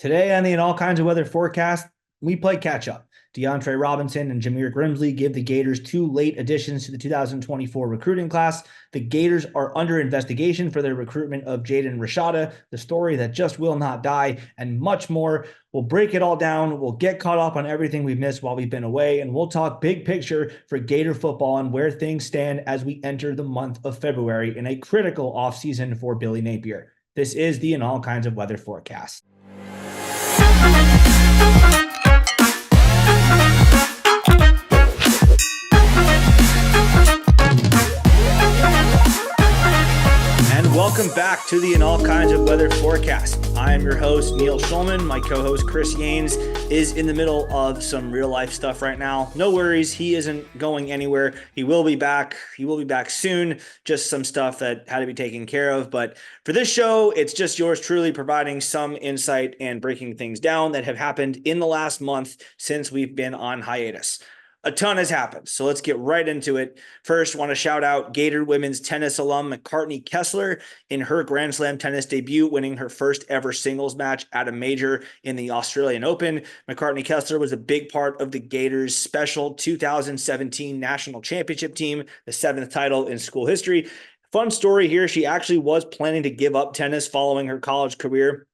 Today on the In All Kinds of Weather forecast, we play catch up. DeAndre Robinson and Jameer Grimsley give the Gators two late additions to the 2024 recruiting class. The Gators are under investigation for their recruitment of Jaden Rashada, the story that just will not die, and much more. We'll break it all down. We'll get caught up on everything we've missed while we've been away, and we'll talk big picture for Gator football and where things stand as we enter the month of February in a critical offseason for Billy Napier. This is the In All Kinds of Weather forecast. Welcome back to the In All Kinds of Weather forecast. I am your host, Neil Schulman. My co-host, Chris Yanes, is in the middle of some real life stuff right now. No worries. He isn't going anywhere. He will be back. He will be back soon. Just some stuff that had to be taken care of. But for this show, it's just yours truly providing some insight and breaking things down that have happened in the last month since we've been on hiatus. A ton has happened, so let's get right into it. First, want to shout out Gator women's tennis alum McCartney Kessler in her Grand Slam tennis debut, winning her first ever singles match at a major in the Australian Open. McCartney Kessler was a big part of the Gators' special 2017 national championship team, the seventh title in school history. Fun story here, she actually was planning to give up tennis following her college career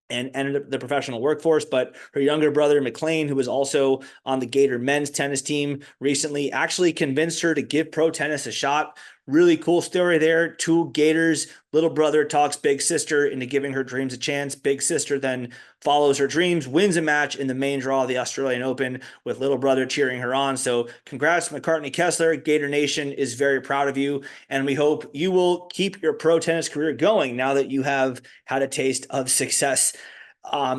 and entered the professional workforce. But her younger brother, McLean, who was also on the Gator men's tennis team recently, actually convinced her to give pro tennis a shot. Really cool story there. Two Gators. Little brother talks big sister into giving her dreams a chance. Big sister then follows her dreams, wins a match in the main draw of the Australian Open with little brother cheering her on. So congrats, McCartney Kessler. Gator Nation is very proud of you. And we hope you will keep your pro tennis career going now that you have had a taste of success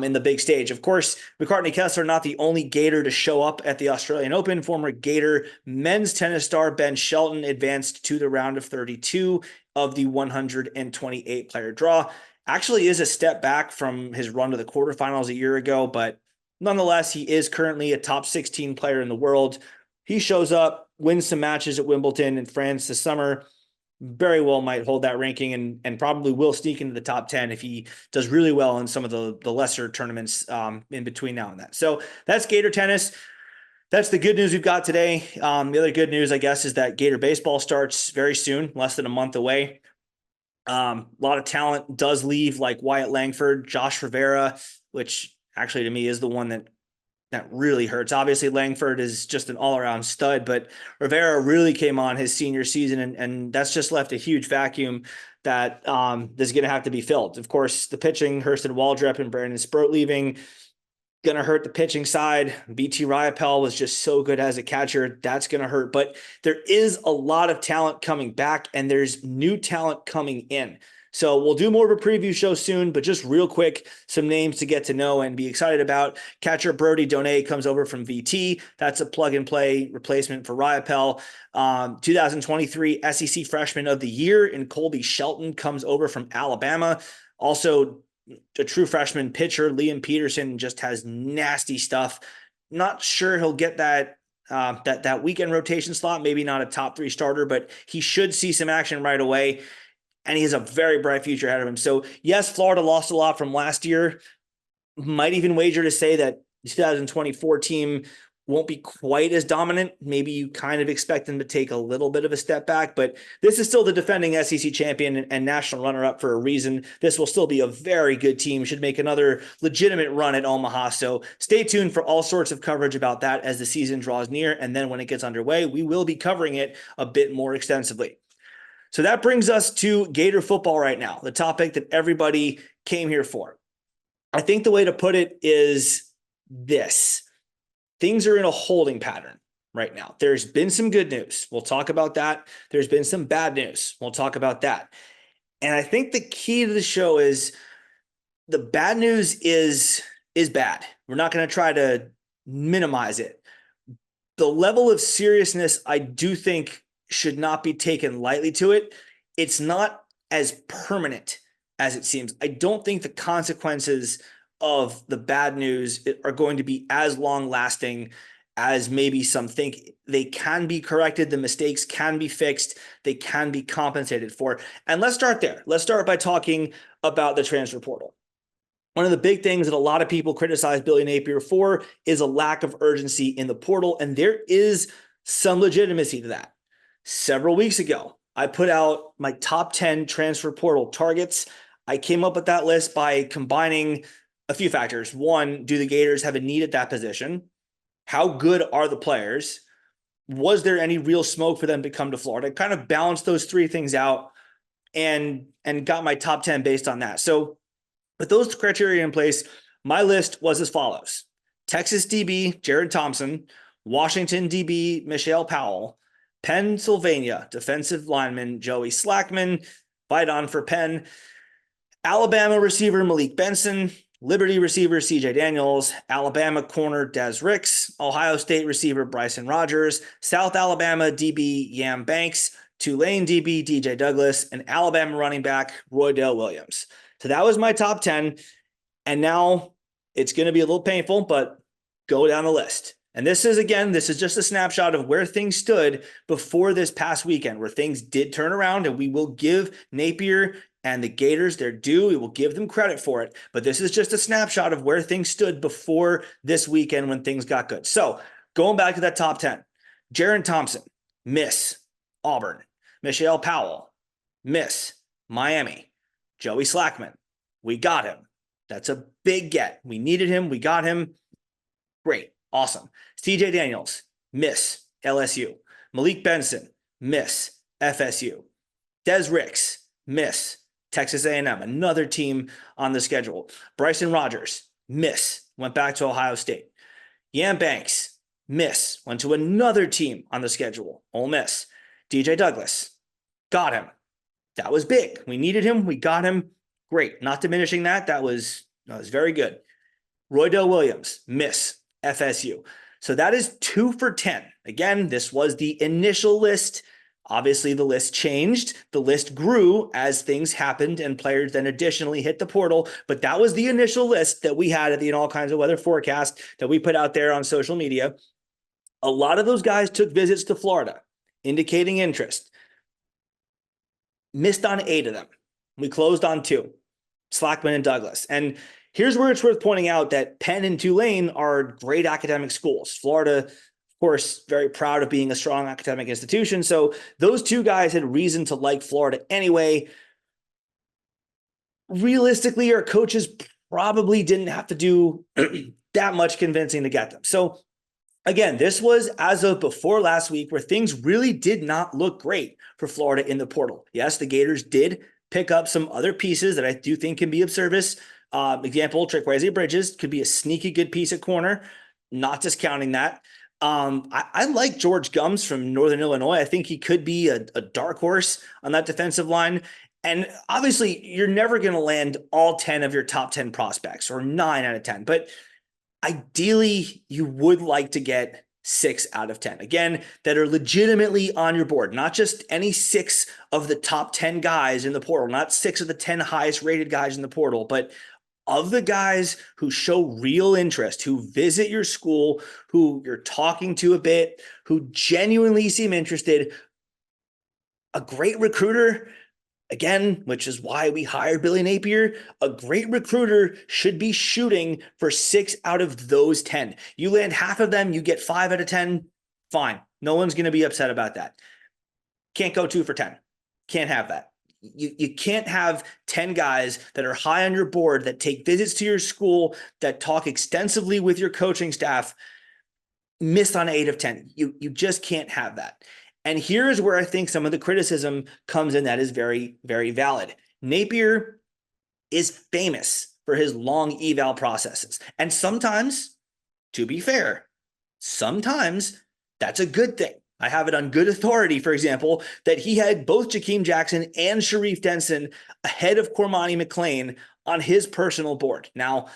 in the big stage. Of course, McCartney Kessler, not the only Gator to show up at the Australian Open. Former Gator men's tennis star Ben Shelton advanced to the round of 32 of the 128 player draw. Actually is a step back from his run to the quarterfinals a year ago, but nonetheless, he is currently a top 16 player in the world. He shows up, wins some matches at Wimbledon in France this summer, very well might hold that ranking and probably will sneak into the top 10 if he does really well in some of the lesser tournaments in between now and then. So that's Gator tennis. That's the good news we've got today. The other good news, I guess, is that Gator baseball starts very soon, less than a month away. A lot of talent does leave, like Wyatt Langford, Josh Rivera, which actually to me is the one that really hurts. Obviously, Langford is just an all-around stud, but Rivera really came on his senior season, and that's just left a huge vacuum that is going to have to be filled. Of course, the pitching, Hurston Waldrep and Brandon Sproat leaving, going to hurt the pitching side. BT Riopel was just so good as a catcher. That's going to hurt. But there is a lot of talent coming back, and there's new talent coming in. So we'll do more of a preview show soon, but just real quick, some names to get to know and be excited about. Catcher Brody Donay comes over from VT. That's a plug-and-play replacement for Riopel. 2023 SEC Freshman of the Year in Colby Shelton comes over from Alabama. Also, a true freshman pitcher, Liam Peterson, just has nasty stuff. Not sure he'll get that weekend rotation slot, maybe not a top 3 starter, but he should see some action right away. And he has a very bright future ahead of him. So yes, Florida lost a lot from last year. Might even wager to say that the 2024 team won't be quite as dominant. Maybe you kind of expect them to take a little bit of a step back, but this is still the defending SEC champion and national runner-up for a reason. This will still be a very good team, should make another legitimate run at Omaha. So stay tuned for all sorts of coverage about that as the season draws near. And then when it gets underway, we will be covering it a bit more extensively. So that brings us to Gator football right now, the topic that everybody came here for. I think the way to put it is this. Things are in a holding pattern right now. There's been some good news. We'll talk about that. There's been some bad news. We'll talk about that. And I think the key to the show is the bad news is bad. We're not going to try to minimize it. The level of seriousness, I do think, should not be taken lightly to it. It's not as permanent as it seems. I don't think the consequences of the bad news are going to be as long lasting as maybe some think. They can be corrected. The mistakes can be fixed. They can be compensated for. And let's start there. Let's start by talking about the transfer portal. one of the big things that a lot of people criticize Billy Napier for is a lack of urgency in the portal, and there is some legitimacy to that. Several weeks ago, I put out my top 10 transfer portal targets. I came up with that list by combining a few factors. One, do the Gators have a need at that position? How good are the players? Was there any real smoke for them to come to Florida? Kind of balanced those three things out and got my top 10 based on that. So with those criteria in place, my list was as follows: Texas DB, Jared Thompson; Washington DB, Michelle Powell; Pennsylvania defensive lineman, Joey Slackman, fight on for Penn; Alabama receiver, Malik Benson; Liberty receiver, CJ Daniels; Alabama corner, Des Ricks; Ohio State receiver, Bryson Rogers; South Alabama DB, Yam Banks; Tulane DB, DJ Douglas; and Alabama running back, Roydell Williams. So that was my top 10. And now it's going to be a little painful, but go down the list. And this is just a snapshot of where things stood before this past weekend, where things did turn around, and we will give Napier and the Gators their due. We will give them credit for it. But this is just a snapshot of where things stood before this weekend when things got good. So going back to that top 10, Jared Thompson, miss, Auburn; Michelle Powell, miss, Miami; Joey Slackman, we got him. That's a big get. We needed him. We got him. Great. Awesome. CJ Daniels, miss, LSU; Malik Benson, miss, FSU; Des Ricks, miss, Texas A&M, another team on the schedule; Bryson Rogers, miss, went back to Ohio State; Yam Banks, miss, went to another team on the schedule, Ole Miss; DJ Douglas, got him. That was big. We needed him. We got him. Great. Not diminishing that. That was very good. Roydell Williams, miss, FSU. So that is 2 for 10. Again, this was the initial list. Obviously, the list changed. The list grew as things happened and players then additionally hit the portal. But that was the initial list that we had at the All Kinds of Weather forecast that we put out there on social media. A lot of those guys took visits to Florida, indicating interest. Missed on 8 of them. We closed on 2, Slackman and Douglas. And here's where it's worth pointing out that Penn and Tulane are great academic schools. Florida, of course, very proud of being a strong academic institution. So those 2 guys had reason to like Florida anyway. Realistically, our coaches probably didn't have to do that much convincing to get them. So again, this was as of before last week, where things really did not look great for Florida in the portal. Yes, the Gators did pick up some other pieces that I do think can be of service. Example, Trikweze Bridges could be a sneaky good piece at corner, not discounting that. I like George Gums from Northern Illinois. I think he could be a dark horse on that defensive line. And obviously, you're never going to land all 10 of your top 10 prospects, or 9 out of 10. But ideally, you would like to get 6 out of 10, again, that are legitimately on your board, not just any 6 of the top 10 guys in the portal, not 6 of the 10 highest rated guys in the portal, but of the guys who show real interest, who visit your school, who you're talking to a bit, who genuinely seem interested. A great recruiter, again, which is why we hired Billy Napier, a great recruiter should be shooting for 6 out of those 10. You land half of them, you get 5 out of 10, fine. No one's going to be upset about that. Can't go 2 for 10. Can't have that. You can't have 10 guys that are high on your board, that take visits to your school, that talk extensively with your coaching staff, miss on 8 of 10. You just can't have that. And here's where I think some of the criticism comes in that is very, very valid. Napier is famous for his long eval processes. And sometimes, to be fair, sometimes that's a good thing. I have it on good authority, for example, that he had both Jakeem Jackson and Sharif Denson ahead of Cormani McClain on his personal board. Now,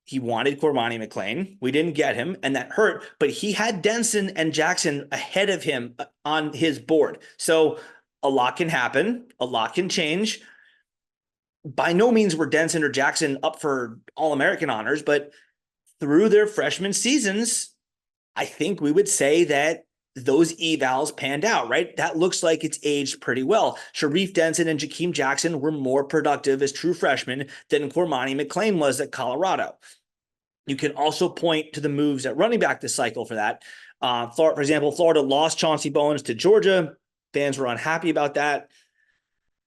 he wanted Cormani McClain. We didn't get him, and that hurt, but he had Denson and Jackson ahead of him on his board. So a lot can happen. A lot can change. By no means were Denson or Jackson up for All-American honors, but through their freshman seasons, I think we would say that those evals panned out, right? That looks like it's aged pretty well. Sharif Denson and Jakeem Jackson were more productive as true freshmen than Cormani McClain was at Colorado. You can also point to the moves at running back this cycle for that. For example, Florida lost Chauncey Bowens to Georgia. Fans were unhappy about that.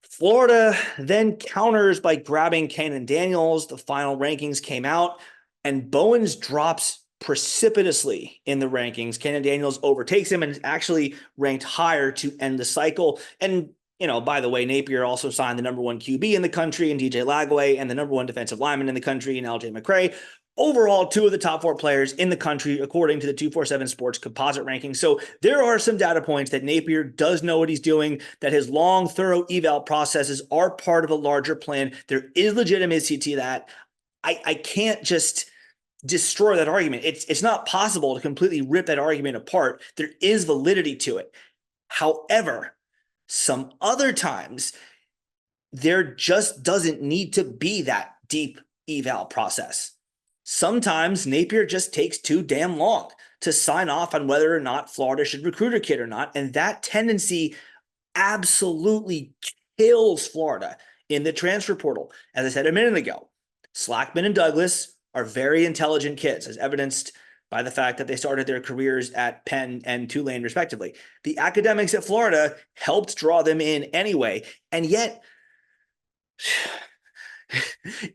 Florida then counters by grabbing Kanan Daniels. The final rankings came out, and Bowens drops precipitously in the rankings. Kanan Daniels overtakes him and is actually ranked higher to end the cycle. And, by the way, Napier also signed the number 1 QB in the country in DJ Lagway and the number 1 defensive lineman in the country in LJ McCray. Overall, 2 of the top 4 players in the country, according to the 247 Sports composite ranking. So there are some data points that Napier does know what he's doing, that his long, thorough eval processes are part of a larger plan. There is legitimacy to that. I can't just destroy that argument. It's not possible to completely rip that argument apart. There is validity to it. However, some other times, there just doesn't need to be that deep eval process. Sometimes Napier just takes too damn long to sign off on whether or not Florida should recruit a kid or not. And that tendency absolutely kills Florida in the transfer portal. As I said a minute ago, Slackman and Douglas are very intelligent kids, as evidenced by the fact that they started their careers at Penn and Tulane, respectively. The academics at Florida helped draw them in anyway. And yet,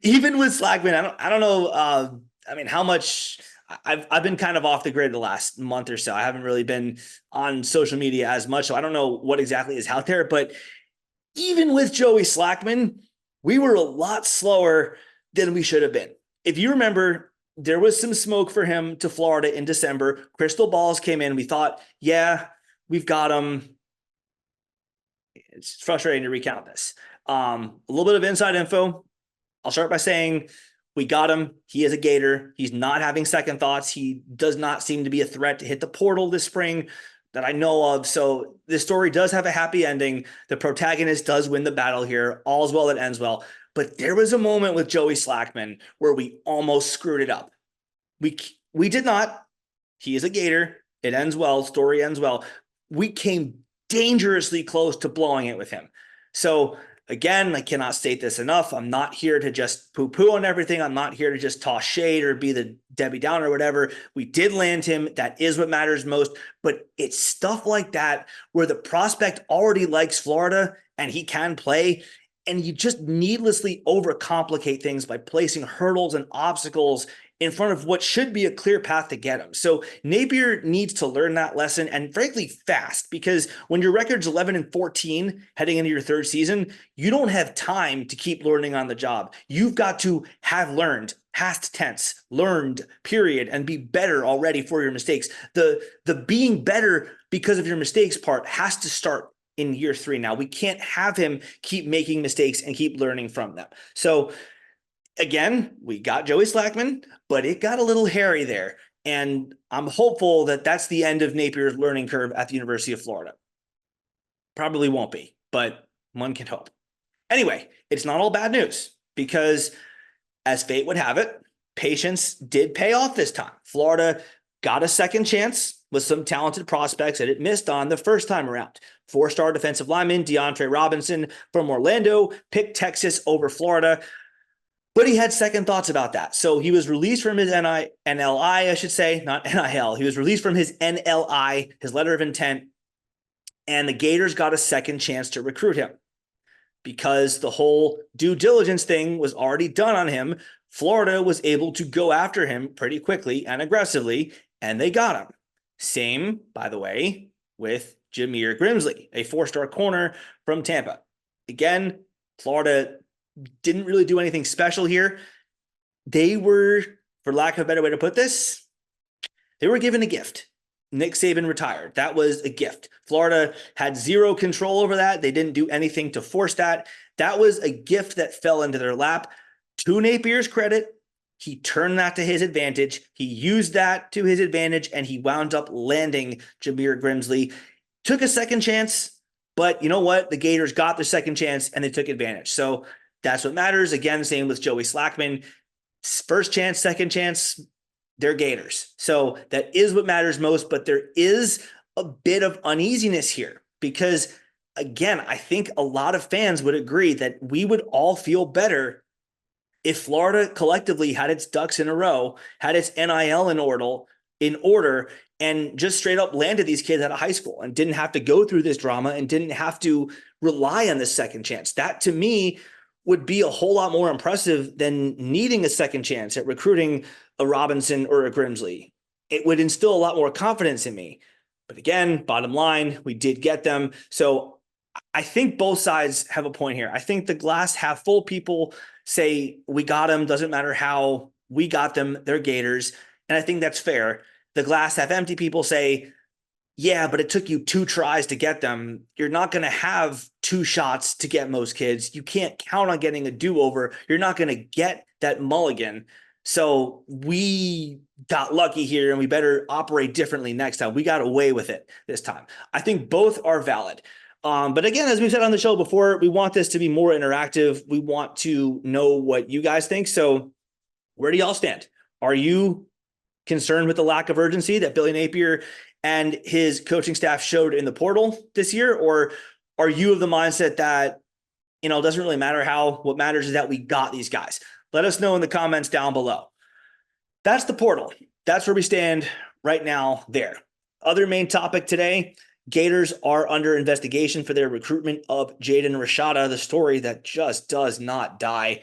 even with Slackman, I don't know. How much I've been kind of off the grid the last month or so. I haven't really been on social media as much, so I don't know what exactly is out there. But even with Joey Slackman, we were a lot slower than we should have been. If you remember, there was some smoke for him to Florida in December. Crystal balls came in. We thought, yeah, we've got him. It's frustrating to recount this. A little bit of inside info. I'll start by saying we got him. He is a Gator. He's not having second thoughts. He does not seem to be a threat to hit the portal this spring that I know of. So this story does have a happy ending. The protagonist does win the battle here. All's well that ends well. But there was a moment with Joey Slackman where we almost screwed it up. We did not. He is a Gator. It ends well. Story ends well. We came dangerously close to blowing it with him. So again, I cannot state this enough. I'm not here to just poo-poo on everything. I'm not here to just toss shade or be the Debbie Downer or whatever. We did land him. That is what matters most. But it's stuff like that where the prospect already likes Florida and he can play, and you just needlessly overcomplicate things by placing hurdles and obstacles in front of what should be a clear path to get him. So Napier needs to learn that lesson, and frankly fast, because when your record's 11-14 heading into your third season, you don't have time to keep learning on the job. You've got to have learned, past tense, learned, period, and be better already for your mistakes. The being better because of your mistakes part has to start in year 3 now. We can't have him keep making mistakes and keep learning from them. So again, we got Joey Slackman, but it got a little hairy there. And I'm hopeful that that's the end of Napier's learning curve at the University of Florida. Probably won't be, but one can hope. Anyway, it's not all bad news, because as fate would have it, patience did pay off this time. Florida got a second chance with some talented prospects that it missed on the first time around. 4-star defensive lineman DeAndre Robinson from Orlando picked Texas over Florida, but he had second thoughts about that. So he was released from his NLI, I should say, not NIL. He was released from his NLI, his letter of intent, and the Gators got a second chance to recruit him. Because the whole due diligence thing was already done on him, Florida was able to go after him pretty quickly and aggressively, and they got him. Same, by the way, with Jameer Grimsley, a 4-star corner from Tampa. Again, Florida didn't really do anything special here. They were, for lack of a better way to put this, they were given a gift. Nick Saban retired. That was a gift. Florida had zero control over that. They didn't do anything to force that. That was a gift that fell into their lap. To Napier's credit, he turned that to his advantage. He used that to his advantage, and he wound up landing Jameer Grimsley. Took a second chance, but you know what? The Gators got their second chance, and they took advantage. So that's what matters. Again, same with Joey Slackman. First chance, second chance, they're Gators. So that is what matters most, but there is a bit of uneasiness here because, again, I think a lot of fans would agree that we would all feel better if Florida collectively had its ducks in a row, had its NIL in order, and just straight up landed these kids out of high school and didn't have to go through this drama and didn't have to rely on this second chance. That to me would be a whole lot more impressive than needing a second chance at recruiting a Robinson or a Grimsley. It would instill a lot more confidence in me. But again, bottom line, we did get them. So I think both sides have a point here. I think the glass half full people say we got them, doesn't matter how we got them, they're Gators. And I think that's fair. The glass half empty people say, yeah, but it took you 2 tries to get them. You're not going to have 2 shots to get most kids. You can't count on getting a do-over. You're not going to get that mulligan. So we got lucky here and we better operate differently next time. We got away with it this time. I think both are valid. But again, as we've said on the show before, we want this to be more interactive. We want to know what you guys think. So where do y'all stand? Are you concerned with the lack of urgency that Billy Napier and his coaching staff showed in the portal this year? Or are you of the mindset that, it doesn't really matter how, what matters is that we got these guys? Let us know in the comments down below. That's the portal. That's where we stand right now there. Other main topic today, Gators are under investigation for their recruitment of Jaden Rashada, the story that just does not die.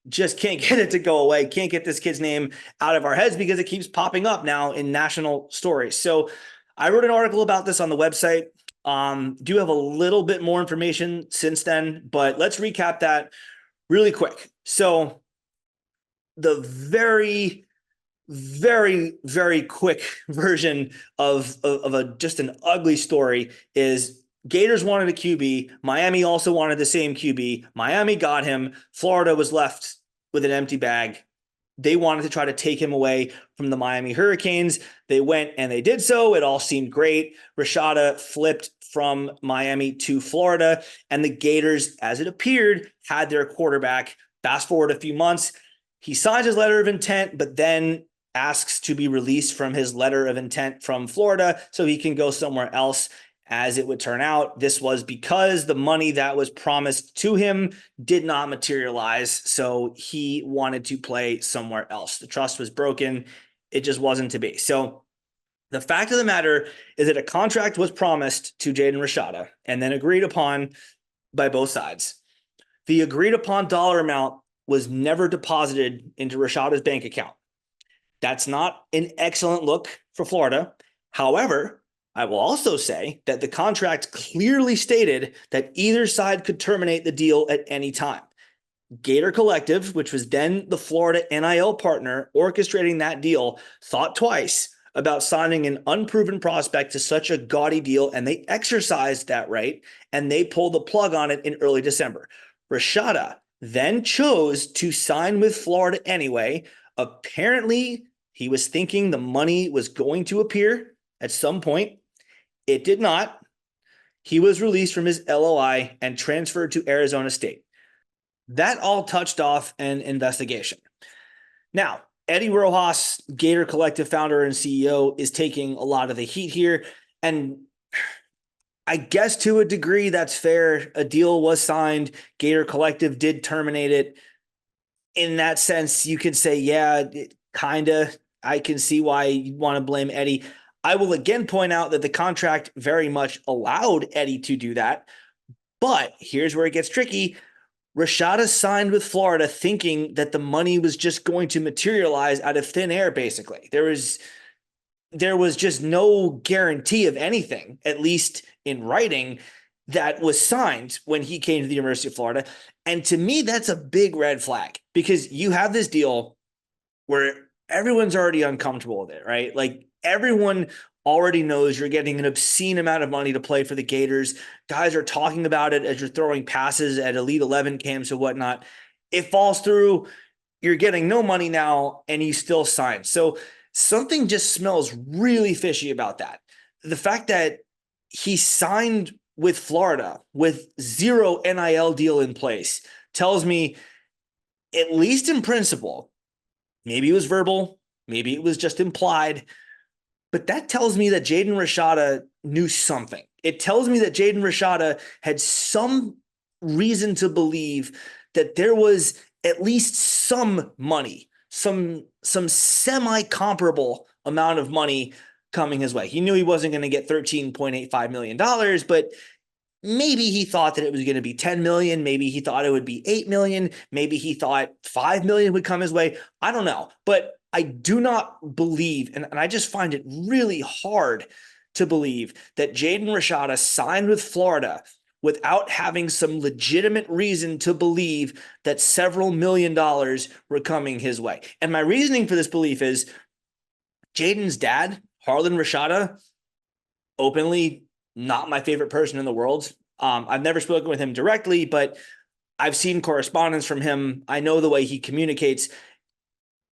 Just can't get it to go away. Can't get this kid's name out of our heads because it keeps popping up now in national stories. So I wrote an article about this on the website. Do have a little bit more information since then, but let's recap that really quick. So the very, very, very quick version of just an ugly story is Gators wanted a QB. Miami also wanted the same QB. Miami got him. Florida was left with an empty bag. They wanted to try to take him away from the Miami Hurricanes. They went and they did so. It all seemed great. Rashada flipped from Miami to Florida, and the Gators, as it appeared, had their quarterback. Fast forward a few months, he signs his letter of intent, but then asks to be released from his letter of intent from Florida so he can go somewhere else. As it would turn out, this was because the money that was promised to him did not materialize, so he wanted to play somewhere else. The trust was broken. It just wasn't to be. So the fact of the matter is that a contract was promised to Jaden Rashada and then agreed upon by both sides. The agreed upon dollar amount was never deposited into Rashada's bank account. That's not an excellent look for Florida. However, I will also say that the contract clearly stated that either side could terminate the deal at any time. Gator Collective, which was then the Florida NIL partner orchestrating that deal, thought twice about signing an unproven prospect to such a gaudy deal, and they exercised that right, and they pulled the plug on it in early December. Rashada then chose to sign with Florida anyway. Apparently, he was thinking the money was going to appear at some point. It did not. He was released from his LOI and transferred to Arizona State. That all touched off an investigation. Now, Eddie Rojas, Gator Collective founder and CEO, is taking a lot of the heat here. And I guess to a degree, that's fair. A deal was signed. Gator Collective did terminate it. In that sense, you could say, yeah, kind of. I can see why you want to blame Eddie. I will again point out that the contract very much allowed Eddie to do that. But here's where it gets tricky. Rashada signed with Florida thinking that the money was just going to materialize out of thin air, basically. There was just no guarantee of anything, at least in writing, that was signed when he came to the University of Florida. And to me, that's a big red flag because you have this deal where everyone's already uncomfortable with it, right? Like everyone already knows you're getting an obscene amount of money to play for the Gators. Guys are talking about it as you're throwing passes at Elite 11 camps and whatnot. It falls through. You're getting no money now, and you still sign. So something just smells really fishy about that. The fact that he signed with Florida with zero NIL deal in place tells me, at least in principle, maybe it was verbal, maybe it was just implied, but that tells me that Jaden Rashada knew something. It tells me that Jaden Rashada had some reason to believe that there was at least some money, some semi-comparable amount of money coming his way. He knew he wasn't going to get $13.85 million, but maybe he thought that it was going to be 10 million. Maybe he thought it would be 8 million. Maybe he thought 5 million would come his way. I don't know, but I do not believe, and I just find it really hard to believe that Jaden Rashada signed with Florida without having some legitimate reason to believe that several $1 million were coming his way. And my reasoning for this belief is Jaden's dad, Harlan Rashada, openly not my favorite person in the world. I've never spoken with him directly, but I've seen correspondence from him. I know the way he communicates.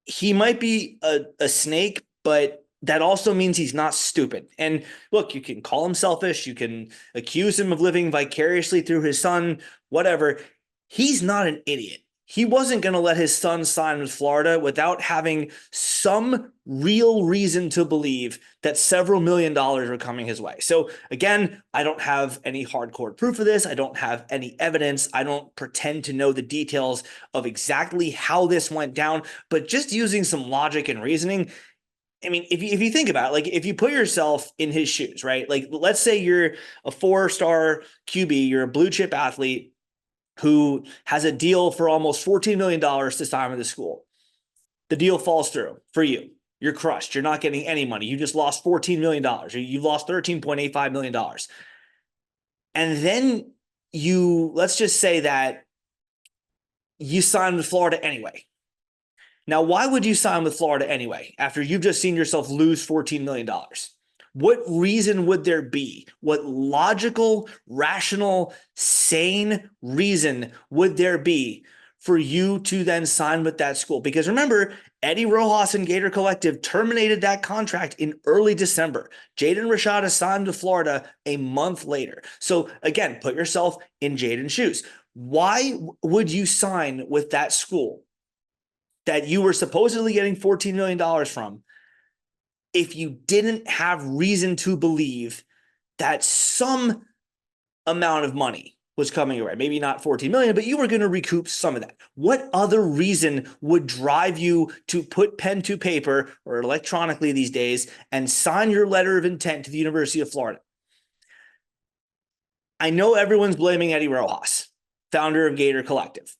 He might be a snake, but that also means he's not stupid. And look, you can call him selfish. You can accuse him of living vicariously through his son, whatever. He's not an idiot. He wasn't going to let his son sign with Florida without having some real reason to believe that several $1 million were coming his way. So again, I don't have any hardcore proof of this. I don't have any evidence. I don't pretend to know the details of exactly how this went down, but just using some logic and reasoning. I mean, if you think about it, like if you put yourself in his shoes, right? Like let's say you're a 4-star QB, you're a blue chip athlete who has a deal for almost $14 million to sign with the school. The deal falls through for you. You're crushed. You're not getting any money. You just lost $14 million. You lost $13.85 million. And then let's just say that you signed with Florida anyway. Now, why would you sign with Florida anyway, after you've just seen yourself lose $14 million? What reason would there be? What logical, rational, sane reason would there be for you to then sign with that school? Because remember, Eddie Rojas and Gator Collective terminated that contract in early December. Jaden Rashada signed to Florida a month later. So again, put yourself in Jaden's shoes. Why would you sign with that school that you were supposedly getting $14 million from if you didn't have reason to believe that some amount of money was coming your way? Maybe not 14 million, but you were going to recoup some of that. What other reason would drive you to put pen to paper or electronically these days and sign your letter of intent to the University of Florida? I know everyone's blaming Eddie Rojas, founder of Gator Collective.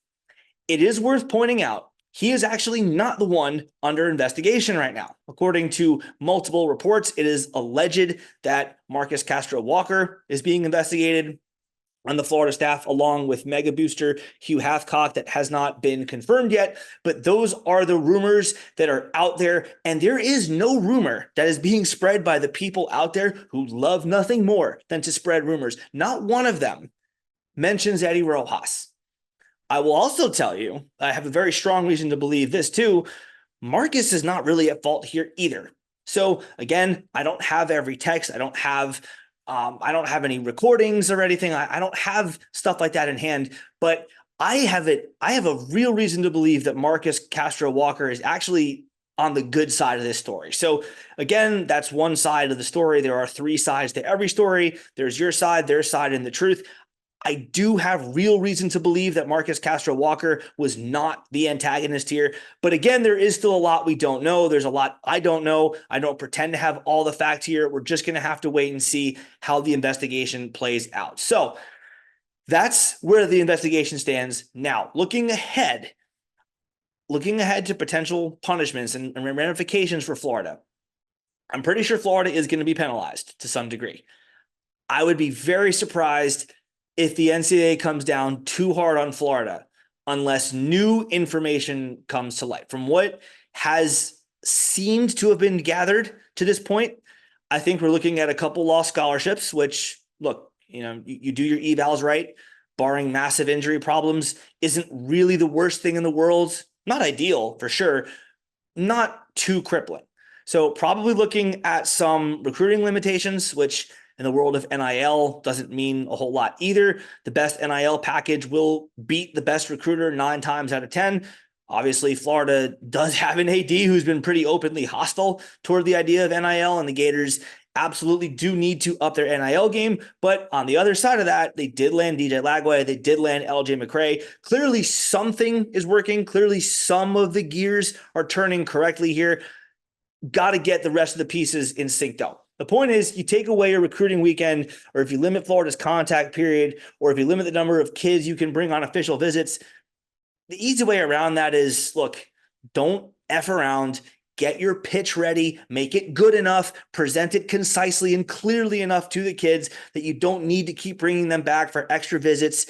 It is worth pointing out he is actually not the one under investigation right now. According to multiple reports, it is alleged that Marcus Castro Walker is being investigated on the Florida staff, along with mega booster Hugh Hathcock. That has not been confirmed yet, but those are the rumors that are out there. And there is no rumor that is being spread by the people out there who love nothing more than to spread rumors. Not one of them mentions Eddie Rojas. I will also tell you, I have a very strong reason to believe this too. Marcus is not really at fault here either. So again, I don't have every text. I don't have any recordings or anything. I don't have stuff like that in hand, but I have a real reason to believe that Marcus Castro Walker is actually on the good side of this story. So again, that's one side of the story. There are 3 sides to every story. There's your side, their side, and the truth. I do have real reason to believe that Marcus Castro Walker was not the antagonist here. But again, there is still a lot we don't know. There's a lot I don't know. I don't pretend to have all the facts here. We're just going to have to wait and see how the investigation plays out. So that's where the investigation stands now. Looking ahead to potential punishments and ramifications for Florida. I'm pretty sure Florida is going to be penalized to some degree. I would be very surprised if the NCAA comes down too hard on Florida, unless new information comes to light. From what has seemed to have been gathered to this point, I think we're looking at a couple lost scholarships, which, look, you do your evals right, barring massive injury problems, isn't really the worst thing in the world. Not ideal, for sure. Not too crippling. So probably looking at some recruiting limitations, which in the world of NIL doesn't mean a whole lot either. The best NIL package will beat the best recruiter 9 times out of 10. Obviously, Florida does have an AD who's been pretty openly hostile toward the idea of NIL, and the Gators absolutely do need to up their NIL game. But on the other side of that, they did land DJ Lagway. They did land LJ McCray. Clearly something is working. Clearly some of the gears are turning correctly here. Got to get the rest of the pieces in sync though. The point is, you take away a recruiting weekend, or if you limit Florida's contact period, or if you limit the number of kids you can bring on official visits, the easy way around that is, look, don't F around, get your pitch ready, make it good enough, present it concisely and clearly enough to the kids that you don't need to keep bringing them back for extra visits.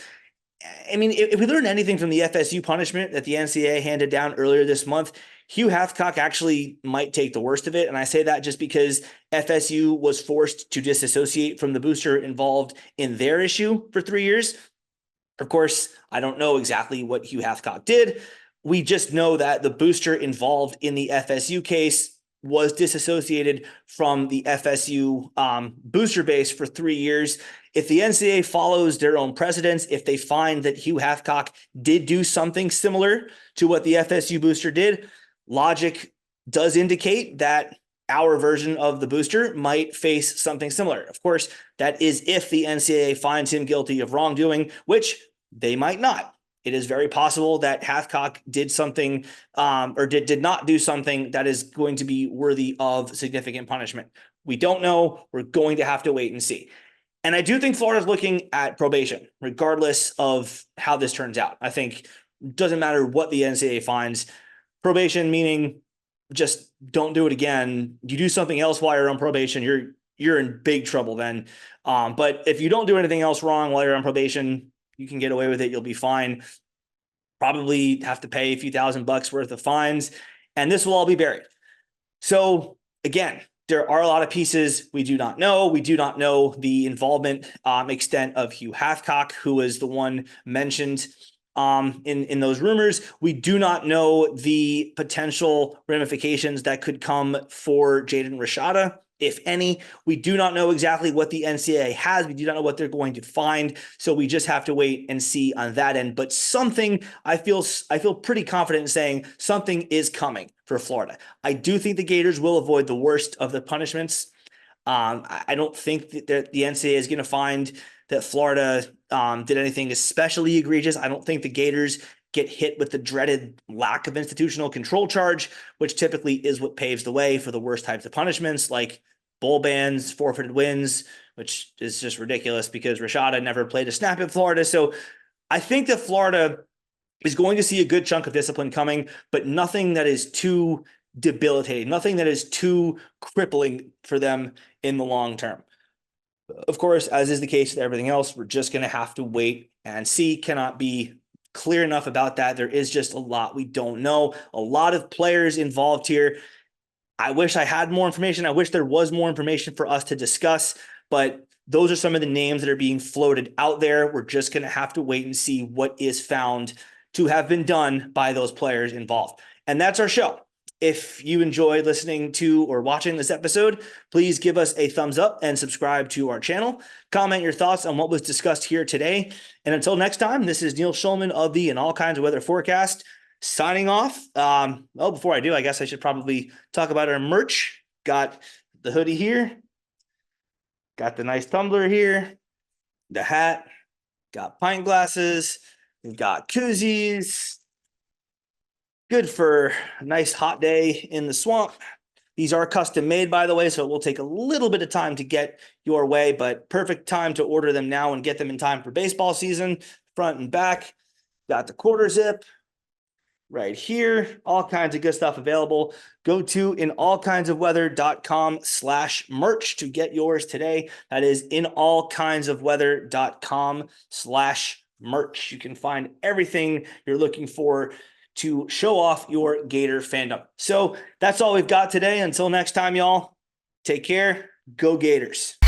I mean, if we learn anything from the FSU punishment that the NCAA handed down earlier this month, Hugh Hathcock actually might take the worst of it. And I say that just because FSU was forced to disassociate from the booster involved in their issue for 3 years. Of course, I don't know exactly what Hugh Hathcock did. We just know that the booster involved in the FSU case was disassociated from the FSU booster base for 3 years. If the NCAA follows their own precedents, if they find that Hugh Hathcock did do something similar to what the FSU booster did, logic does indicate that our version of the booster might face something similar. Of course, that is if the NCAA finds him guilty of wrongdoing, which they might not. It is very possible that Hathcock did something or did not do something that is going to be worthy of significant punishment. We don't know. We're going to have to wait and see. And I do think Florida's looking at probation, regardless of how this turns out. I think it doesn't matter what the NCAA finds. Probation meaning just don't do it again. You do something else while you're on probation, you're in big trouble then. But if you don't do anything else wrong while you're on probation, you can get away with it. You'll be fine. Probably have to pay a few $1,000s worth of fines, and this will all be buried. So again, there are a lot of pieces we do not know. We do not know the involvement extent of Hugh Hathcock, who was the one mentioned in those rumors. We do not know the potential ramifications that could come for Jaden Rashada, if any. We do not know exactly what the NCAA has. We do not know what they're going to find. So we just have to wait and see on that end. But something, I feel pretty confident in saying something is coming for Florida. I do think the Gators will avoid the worst of the punishments. I don't think that the NCAA is going to find that Florida did anything especially egregious. I don't think the Gators get hit with the dreaded lack of institutional control charge, which typically is what paves the way for the worst types of punishments, like bowl bans, forfeited wins, which is just ridiculous because Rashada never played a snap in Florida. So I think that Florida is going to see a good chunk of discipline coming, but nothing that is too debilitating, nothing that is too crippling for them in the long term. Of course, as is the case with everything else, we're just going to have to wait and see. Cannot be clear enough about that. There is just a lot we don't know. A lot of players involved here. I wish I had more information. I wish there was more information for us to discuss, but those are some of the names that are being floated out there. We're just going to have to wait and see what is found to have been done by those players involved. And that's our show. If you enjoyed listening to or watching this episode, please give us a thumbs up and subscribe to our channel. Comment your thoughts on what was discussed here today. And until next time, this is Neil Schulman of the In All Kinds of Weather Forecast signing off. Before I do, I guess I should probably talk about our merch. Got the hoodie here. Got the nice tumbler here. The hat. Got pint glasses. We've got koozies. Good for a nice hot day in the swamp. These are custom made, by the way, so it will take a little bit of time to get your way, but perfect time to order them now and get them in time for baseball season, front and back. Got the quarter zip right here. All kinds of good stuff available. Go to inallkindsofweather.com/merch to get yours today. That is inallkindsofweather.com/merch. You can find everything you're looking for to show off your Gator fandom. So that's all we've got today. Until next time, y'all, take care. Go Gators.